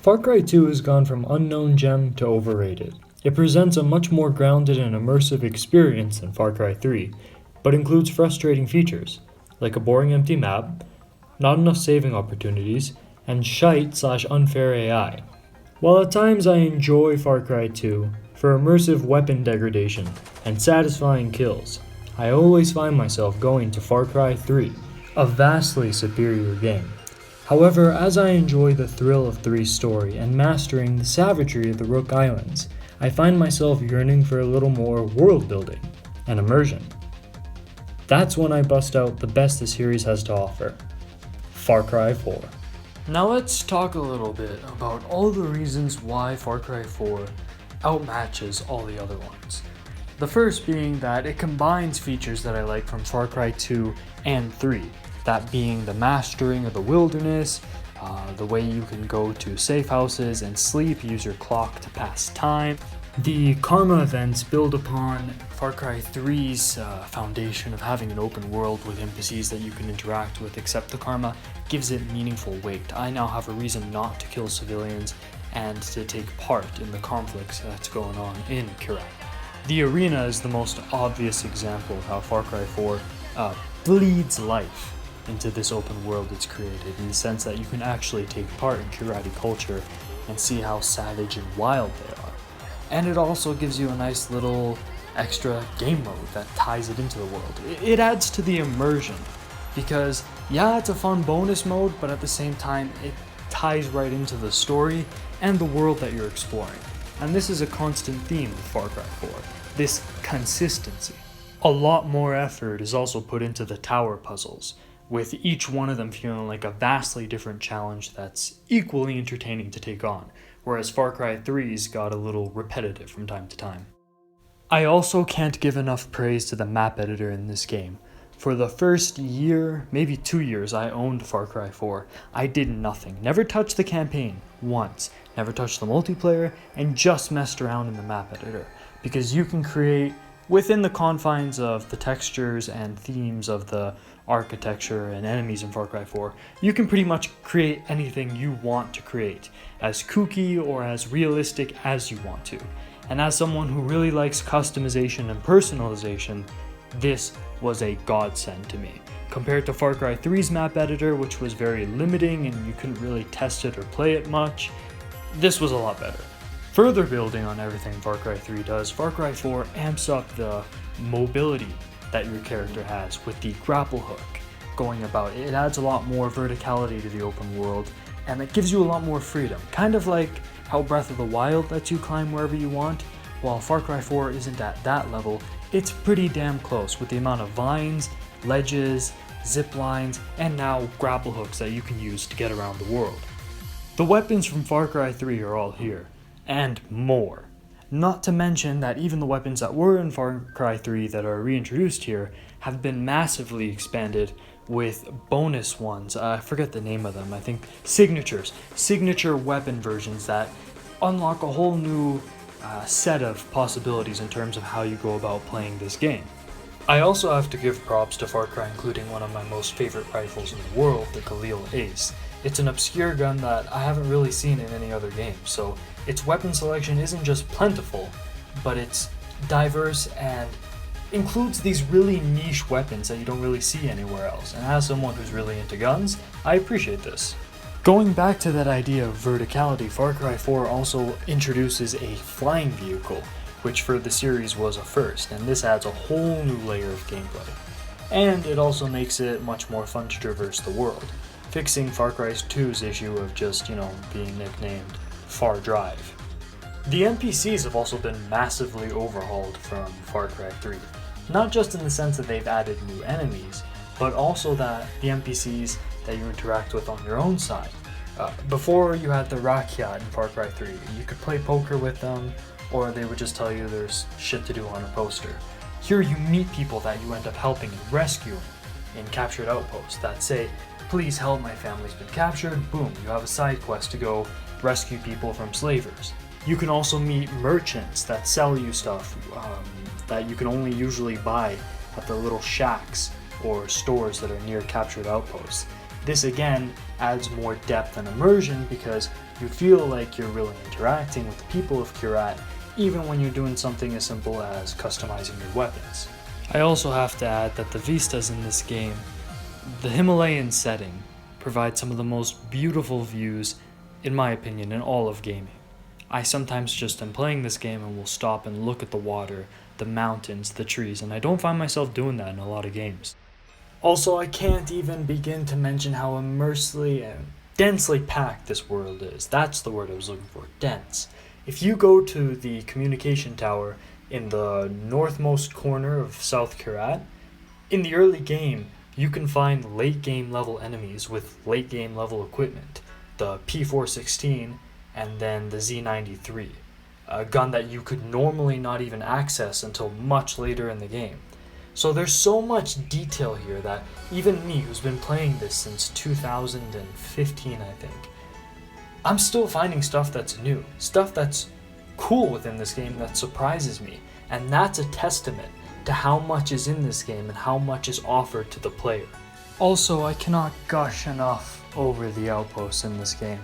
Far Cry 2 has gone from unknown gem to overrated. It presents a much more grounded and immersive experience than Far Cry 3, but includes frustrating features, like a boring empty map, not enough saving opportunities, and shite/unfair AI. While at times I enjoy Far Cry 2 for immersive weapon degradation and satisfying kills, I always find myself going to Far Cry 3, a vastly superior game. However, as I enjoy the thrill of 3's story and mastering the savagery of the Rook Islands, I find myself yearning for a little more world building and immersion. That's when I bust out the best the series has to offer, Far Cry 4. Now let's talk a little bit about all the reasons why Far Cry 4 outmatches all the other ones. The first being that it combines features that I like from Far Cry 2 and 3, that being the mastering of the wilderness, the way you can go to safe houses and sleep, use your clock to pass time. The karma events build upon Far Cry 3's foundation of having an open world with NPCs that you can interact with, except the karma gives it meaningful weight. I now have a reason not to kill civilians and to take part in the conflicts that's going on in Kirati. The arena is the most obvious example of how Far Cry 4 bleeds life into this open world it's created, in the sense that you can actually take part in Kirati culture and see how savage and wild they are. And it also gives you a nice little extra game mode that ties it into the world. It adds to the immersion, because yeah, it's a fun bonus mode, but at the same time it ties right into the story and the world that you're exploring. And this is a constant theme of Far Cry 4, this consistency. A lot more effort is also put into the tower puzzles, with each one of them feeling like a vastly different challenge that's equally entertaining to take on, whereas Far Cry 3's got a little repetitive from time to time. I also can't give enough praise to the map editor in this game. For the first year, maybe 2 years I owned Far Cry 4, I did nothing, never touched the campaign once, never touched the multiplayer, and just messed around in the map editor, because you can create, within the confines of the textures and themes of the architecture and enemies in Far Cry 4, you can pretty much create anything you want to create, as kooky or as realistic as you want to. And as someone who really likes customization and personalization, this was a godsend to me. Compared to Far Cry 3's map editor, which was very limiting and you couldn't really test it or play it much, this was a lot better. Further building on everything Far Cry 3 does, Far Cry 4 amps up the mobility that your character has with the grapple hook going about. It adds a lot more verticality to the open world, and it gives you a lot more freedom. Kind of like how Breath of the Wild lets you climb wherever you want. While Far Cry 4 isn't at that level, it's pretty damn close with the amount of vines, ledges, zip lines, and now grapple hooks that you can use to get around the world. The weapons from Far Cry 3 are all here, and more. Not to mention that even the weapons that were in Far Cry 3 that are reintroduced here have been massively expanded with bonus ones. I forget the name of them. I think signature weapon versions that unlock a whole new set of possibilities in terms of how you go about playing this game. I also have to give props to Far Cry including one of my most favorite rifles in the world, the Galil Ace. It's an obscure gun that I haven't really seen in any other game, so its weapon selection isn't just plentiful, but it's diverse and includes these really niche weapons that you don't really see anywhere else. And as someone who's really into guns, I appreciate this. Going back to that idea of verticality, Far Cry 4 also introduces a flying vehicle, which for the series was a first, and this adds a whole new layer of gameplay. And it also makes it much more fun to traverse the world, fixing Far Cry 2's issue of just, being nicknamed Far Drive. The NPCs have also been massively overhauled from Far Cry 3, not just in the sense that they've added new enemies, but also that the NPCs that you interact with on your own side. Before you had the Rakyat in Far Cry 3, you could play poker with them, or they would just tell you there's shit to do on a poster. Here you meet people that you end up helping and rescuing in captured outposts that say, please help, my family's been captured. Boom, you have a side quest to go rescue people from slavers. You can also meet merchants that sell you stuff that you can only usually buy at the little shacks or stores that are near captured outposts. This again adds more depth and immersion because You feel like you're really interacting with the people of Kyrat, even when you're doing something as simple as customizing your weapons. I also have to add that the vistas in this game, the Himalayan setting, provide some of the most beautiful views, in my opinion, in all of gaming. I sometimes just am playing this game and will stop and look at the water, the mountains, the trees, and I don't find myself doing that in a lot of games. Also, I can't even begin to mention how immersely and densely packed this world is. That's the word I was looking for, dense. If you go to the communication tower in the northmost corner of South Kyrat, in the early game, you can find late game level enemies with late game level equipment. The P416 and then the Z93, a gun that you could normally not even access until much later in the game. So there's so much detail here that even me, who's been playing this since 2015, I think, I'm still finding stuff that's new, stuff that's cool within this game that surprises me, and that's a testament to how much is in this game and how much is offered to the player. Also, I cannot gush enough over the Outposts in this game.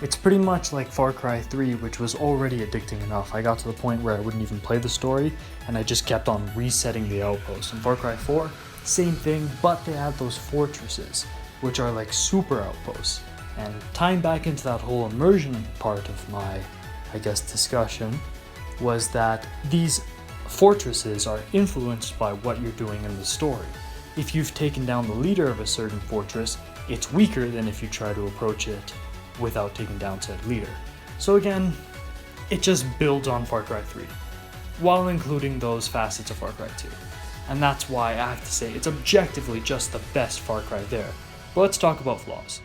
It's pretty much like Far Cry 3, which was already addicting enough. I got to the point where I wouldn't even play the story, and I just kept on resetting the Outposts. In Far Cry 4, same thing, but they had those fortresses, which are like super outposts. And tying back into that whole immersion part of my, discussion, was that these fortresses are influenced by what you're doing in the story. If you've taken down the leader of a certain fortress, it's weaker than if you try to approach it without taking down said leader. So again, it just builds on Far Cry 3, while including those facets of Far Cry 2. And that's why I have to say it's objectively just the best Far Cry there. But let's talk about flaws.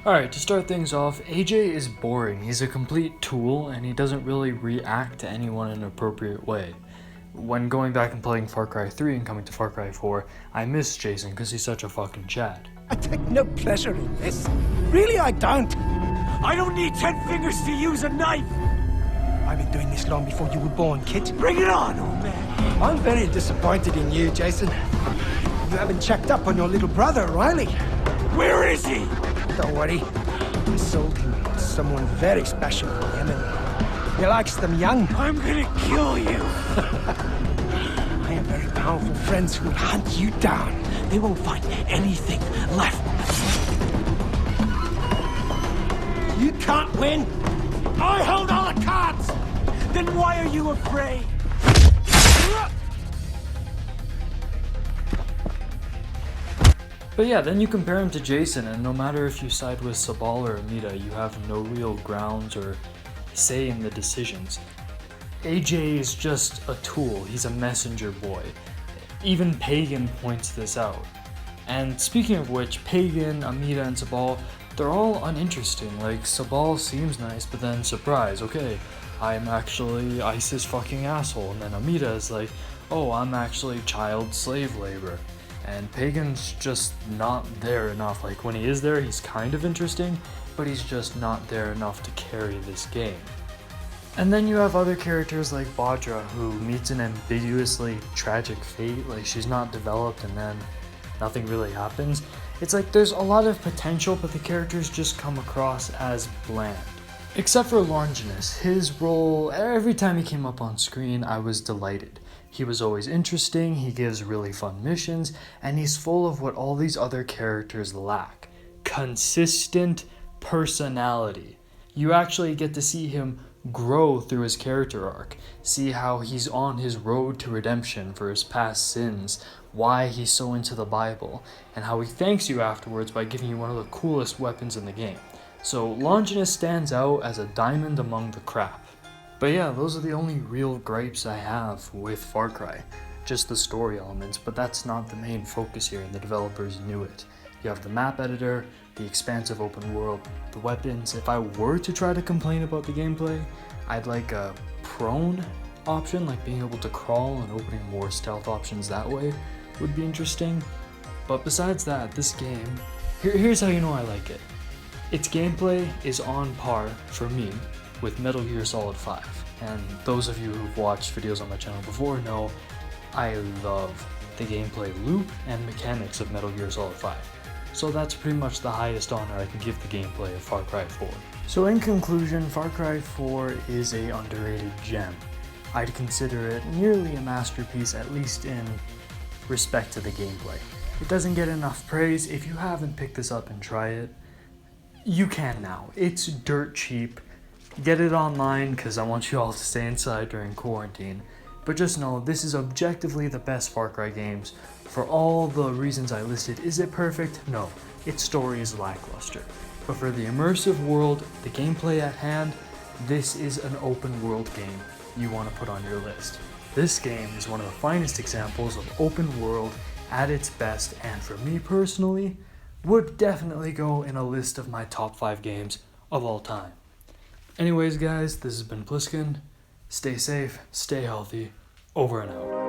Alright, to start things off, AJ is boring. He's a complete tool, and he doesn't really react to anyone in an appropriate way. When going back and playing Far Cry 3 and coming to Far Cry 4, I miss Jason because he's such a fucking Chad. I take no pleasure in this. Really, I don't. I don't need 10 fingers to use a knife. I've been doing this long before you were born, kid. Bring it on, old man. I'm very disappointed in you, Jason. You haven't checked up on your little brother, Riley. Where is he? Don't worry. I sold him to someone very special for him, and he likes them young. I'm gonna kill you. I have very powerful friends who will hunt you down. They won't find anything left. You can't win. I hold all the cards. Then why are you afraid? But yeah, then you compare him to Jason, and no matter if you side with Sabal or Amita, you have no real grounds or say in the decisions. AJ is just a tool, he's a messenger boy. Even Pagan points this out. And speaking of which, Pagan, Amita, and Sabal, they're all uninteresting. Like, Sabal seems nice, but then surprise, okay, I'm actually ISIS fucking asshole. And then Amita is like, oh, I'm actually child slave labor. And Pagan's just not there enough. Like, when he is there, he's kind of interesting, but he's just not there enough to carry this game. And then you have other characters like Badra, who meets an ambiguously tragic fate. Like, she's not developed and then nothing really happens. It's like there's a lot of potential, but the characters just come across as bland. Except for Longinus. His role, every time he came up on screen, I was delighted. He was always interesting, he gives really fun missions, and he's full of what all these other characters lack. Consistent personality. You actually get to see him grow through his character arc, see how he's on his road to redemption for his past sins, why he's so into the Bible, and how he thanks you afterwards by giving you one of the coolest weapons in the game. So Longinus stands out as a diamond among the crap. But yeah, those are the only real gripes I have with Far Cry. Just the story elements, but that's not the main focus here, and the developers knew it. You have the map editor, the expansive open world, the weapons. If I were to try to complain about the gameplay, I'd like a prone option, like being able to crawl and opening more stealth options that way would be interesting. But besides that, this game, here's how you know I like it. Its gameplay is on par, for me, with Metal Gear Solid 5. And those of you who've watched videos on my channel before know I love the gameplay loop and mechanics of Metal Gear Solid 5. So that's pretty much the highest honor I can give the gameplay of Far Cry 4. So in conclusion, Far Cry 4 is a underrated gem. I'd consider it nearly a masterpiece, at least in respect to the gameplay. It doesn't get enough praise. If you haven't picked this up and try it, you can now. It's dirt cheap. Get it online because I want you all to stay inside during quarantine. But just know, this is objectively the best Far Cry games for all the reasons I listed. Is it perfect? No. Its story is lackluster. But for the immersive world, the gameplay at hand, this is an open world game you want to put on your list. This game is one of the finest examples of open world at its best, and for me personally, would definitely go in a list of my top 5 games of all time. Anyways guys, this has been Pliskin. Stay safe, stay healthy, over and out.